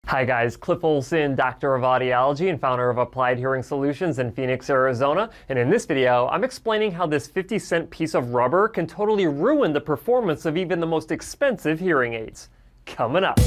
Hi guys, Cliff Olson, Doctor of Audiology and founder of Applied Hearing Solutions in Phoenix, Arizona. And in this video, I'm explaining how this 50-cent piece of rubber can totally ruin the performance of even the most expensive hearing aids. Coming up.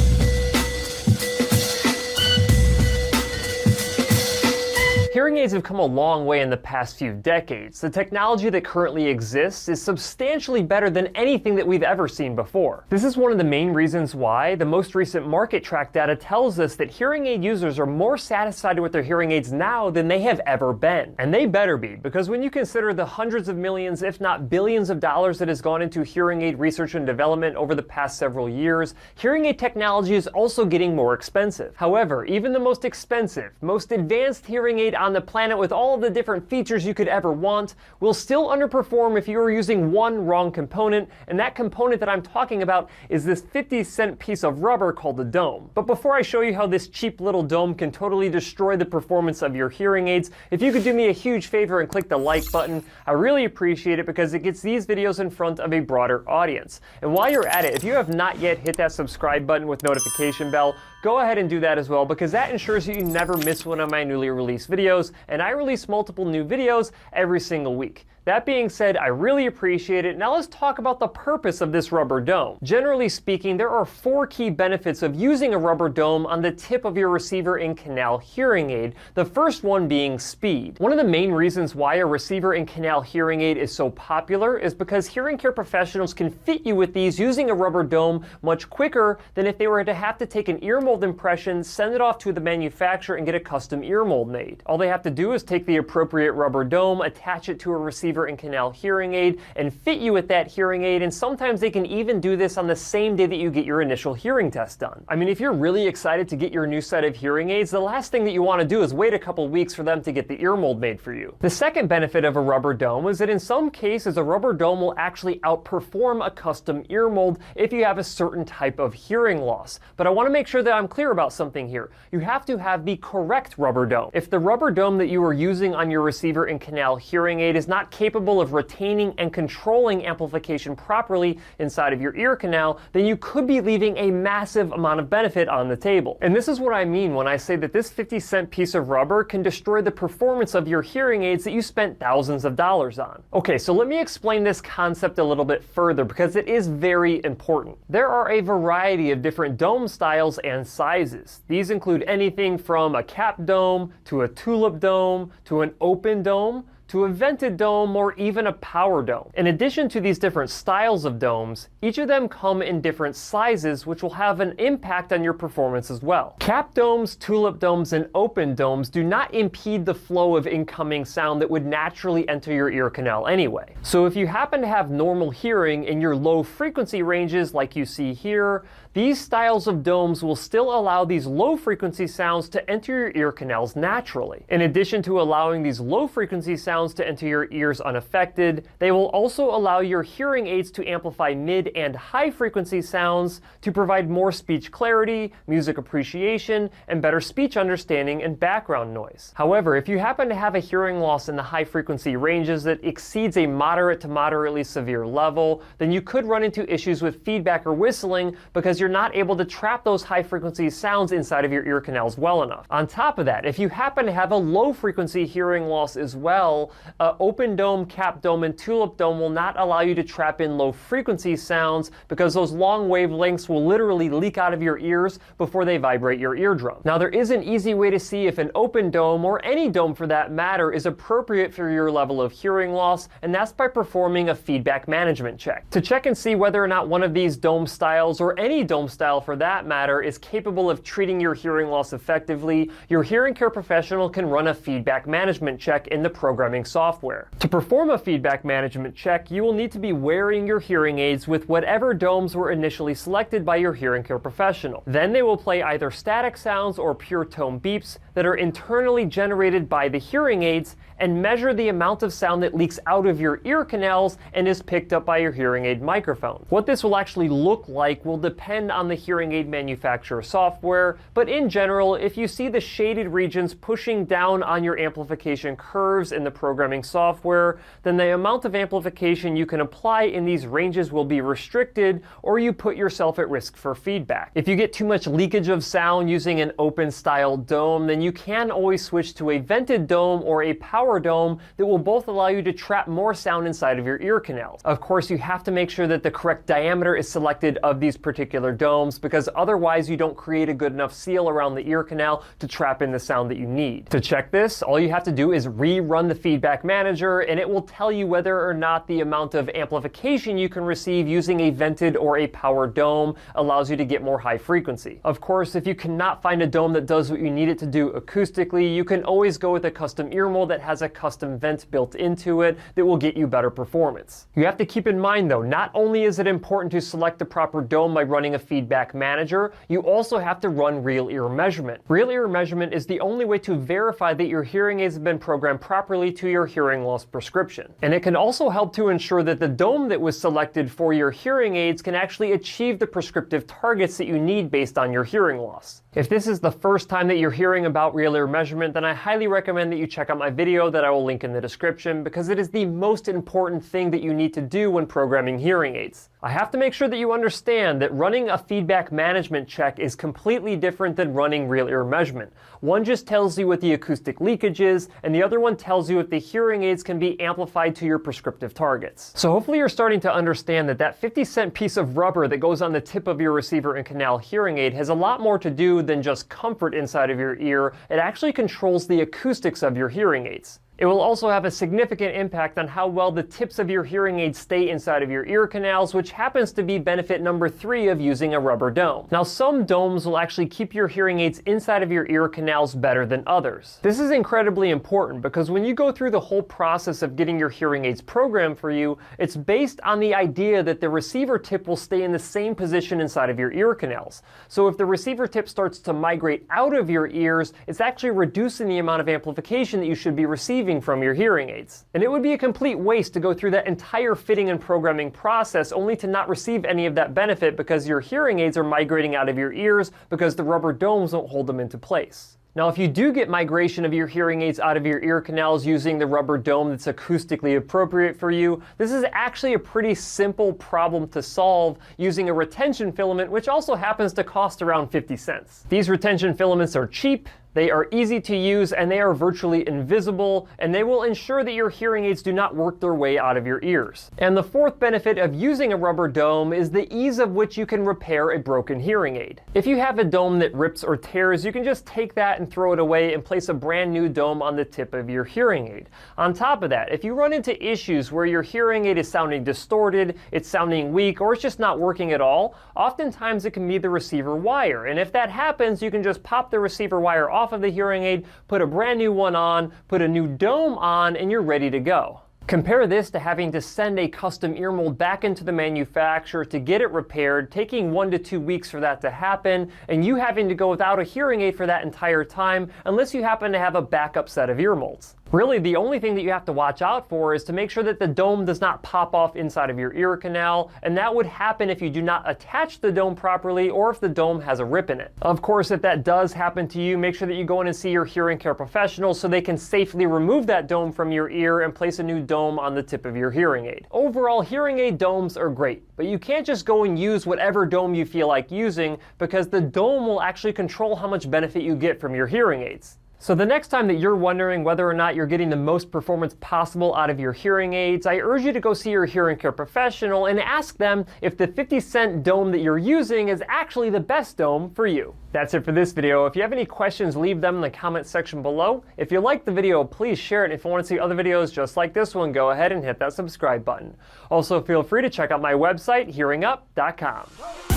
Hearing aids have come a long way in the past few decades. The technology that currently exists is substantially better than anything that we've ever seen before. This is one of the main reasons why the most recent market track data tells us that hearing aid users are more satisfied with their hearing aids now than they have ever been. And they better be, because when you consider the hundreds of millions, if not billions of dollars that has gone into hearing aid research and development over the past several years, hearing aid technology is also getting more expensive. However, even the most expensive, most advanced hearing aid on the planet with all of the different features you could ever want will still underperform if you are using one wrong component, and that component that I'm talking about is this 50-cent piece of rubber called the dome. But before I show you how this cheap little dome can totally destroy the performance of your hearing aids, if you could do me a huge favor and click the like button, I really appreciate it because it gets these videos in front of a broader audience. And while you're at it, if you have not yet hit that subscribe button with notification bell, go ahead and do that as well, because that ensures that you never miss one of my newly released videos, and I release multiple new videos every single week. That being said, I really appreciate it. Now let's talk about the purpose of this rubber dome. Generally speaking, there are 4 key benefits of using a rubber dome on the tip of your receiver in canal hearing aid, the first one being speed. One of the main reasons why a receiver in canal hearing aid is so popular is because hearing care professionals can fit you with these using a rubber dome much quicker than if they were to have to take an ear mold impression, send it off to the manufacturer, and get a custom ear mold made. All they have to do is take the appropriate rubber dome, attach it to a receiver in canal hearing aid, and fit you with that hearing aid, and sometimes they can even do this on the same day that you get your initial hearing test done. I mean, if you're really excited to get your new set of hearing aids, the last thing that you want to do is wait a couple weeks for them to get the ear mold made for you. The second benefit of a rubber dome is that in some cases a rubber dome will actually outperform a custom ear mold if you have a certain type of hearing loss. But I want to make sure that I'm clear about something here. You have to have the correct rubber dome. If the rubber dome that you are using on your receiver in canal hearing aid is not capable of retaining and controlling amplification properly inside of your ear canal, then you could be leaving a massive amount of benefit on the table. And this is what I mean when I say that this 50-cent piece of rubber can destroy the performance of your hearing aids that you spent thousands of dollars on. Okay, so let me explain this concept a little bit further because it is very important. There are a variety of different dome styles and sizes. These include anything from a cap dome to a tulip dome to an open dome to a vented dome, or even a power dome. In addition to these different styles of domes, each of them come in different sizes, which will have an impact on your performance as well. Cap domes, tulip domes, and open domes do not impede the flow of incoming sound that would naturally enter your ear canal anyway. So if you happen to have normal hearing in your low frequency ranges like you see here, these styles of domes will still allow these low frequency sounds to enter your ear canals naturally. In addition to allowing these low frequency sounds to enter your ears unaffected, they will also allow your hearing aids to amplify mid and high frequency sounds to provide more speech clarity, music appreciation, and better speech understanding and background noise. However, if you happen to have a hearing loss in the high frequency ranges that exceeds a moderate to moderately severe level, then you could run into issues with feedback or whistling because you're not able to trap those high frequency sounds inside of your ear canals well enough. On top of that, if you happen to have a low frequency hearing loss as well, open dome, cap dome, and tulip dome will not allow you to trap in low frequency sounds because those long wavelengths will literally leak out of your ears before they vibrate your eardrum. Now, there is an easy way to see if an open dome, or any dome for that matter, is appropriate for your level of hearing loss, and that's by performing a feedback management check. To check and see whether or not one of these dome styles, or any dome style for that matter, is capable of treating your hearing loss effectively, your hearing care professional can run a feedback management check in the programming software. To perform a feedback management check, you will need to be wearing your hearing aids with whatever domes were initially selected by your hearing care professional. Then they will play either static sounds or pure tone beeps that are internally generated by the hearing aids and measure the amount of sound that leaks out of your ear canals and is picked up by your hearing aid microphone. What this will actually look like will depend depend on the hearing aid manufacturer software, but in general, if you see the shaded regions pushing down on your amplification curves in the programming software, then the amount of amplification you can apply in these ranges will be restricted, or you put yourself at risk for feedback. If you get too much leakage of sound using an open style dome, then you can always switch to a vented dome or a power dome that will both allow you to trap more sound inside of your ear canals. Of course, you have to make sure that the correct diameter is selected of these particular domes, because otherwise you don't create a good enough seal around the ear canal to trap in the sound that you need. To check this, all you have to do is rerun the feedback manager, and it will tell you whether or not the amount of amplification you can receive using a vented or a power dome allows you to get more high frequency. Of course, if you cannot find a dome that does what you need it to do acoustically, you can always go with a custom ear mold that has a custom vent built into it that will get you better performance. You have to keep in mind though, not only is it important to select the proper dome by running a feedback manager, you also have to run real ear measurement. Real ear measurement is the only way to verify that your hearing aids have been programmed properly to your hearing loss prescription. And it can also help to ensure that the dome that was selected for your hearing aids can actually achieve the prescriptive targets that you need based on your hearing loss. If this is the first time that you're hearing about real ear measurement, then I highly recommend that you check out my video that I will link in the description, because it is the most important thing that you need to do when programming hearing aids. I have to make sure that you understand that running a feedback management check is completely different than running real ear measurement. One just tells you what the acoustic leakage is, and the other one tells you if the hearing aids can be amplified to your prescriptive targets. So hopefully you're starting to understand that that 50-cent piece of rubber that goes on the tip of your receiver and canal hearing aid has a lot more to do than just comfort inside of your ear. It actually controls the acoustics of your hearing aids. It will also have a significant impact on how well the tips of your hearing aids stay inside of your ear canals, which happens to be benefit number 3 of using a rubber dome. Now, some domes will actually keep your hearing aids inside of your ear canals better than others. This is incredibly important because when you go through the whole process of getting your hearing aids programmed for you, it's based on the idea that the receiver tip will stay in the same position inside of your ear canals. So if the receiver tip starts to migrate out of your ears, it's actually reducing the amount of amplification that you should be receiving from your hearing aids. And it would be a complete waste to go through that entire fitting and programming process only to not receive any of that benefit because your hearing aids are migrating out of your ears because the rubber domes don't hold them into place. Now, if you do get migration of your hearing aids out of your ear canals using the rubber dome that's acoustically appropriate for you, this is actually a pretty simple problem to solve using a retention filament, which also happens to cost around 50 cents. These retention filaments are cheap, they are easy to use, and they are virtually invisible, and they will ensure that your hearing aids do not work their way out of your ears. And the fourth benefit of using a rubber dome is the ease of which you can repair a broken hearing aid. If you have a dome that rips or tears, you can just take that and throw it away and place a brand new dome on the tip of your hearing aid. On top of that, if you run into issues where your hearing aid is sounding distorted, it's sounding weak, or it's just not working at all, oftentimes it can be the receiver wire. And if that happens, you can just pop the receiver wire off of the hearing aid, put a brand new one on, put a new dome on, and you're ready to go. Compare this to having to send a custom ear mold back into the manufacturer to get it repaired, taking 1 to 2 weeks for that to happen, and you having to go without a hearing aid for that entire time unless you happen to have a backup set of ear molds. Really, the only thing that you have to watch out for is to make sure that the dome does not pop off inside of your ear canal, and that would happen if you do not attach the dome properly or if the dome has a rip in it. Of course, if that does happen to you, make sure that you go in and see your hearing care professional so they can safely remove that dome from your ear and place a new dome on the tip of your hearing aid. Overall, hearing aid domes are great, but you can't just go and use whatever dome you feel like using because the dome will actually control how much benefit you get from your hearing aids. So the next time that you're wondering whether or not you're getting the most performance possible out of your hearing aids, I urge you to go see your hearing care professional and ask them if the 50-cent dome that you're using is actually the best dome for you. That's it for this video. If you have any questions, leave them in the comment section below. If you liked the video, please share it. If you want to see other videos just like this one, go ahead and hit that subscribe button. Also, feel free to check out my website, hearingup.com.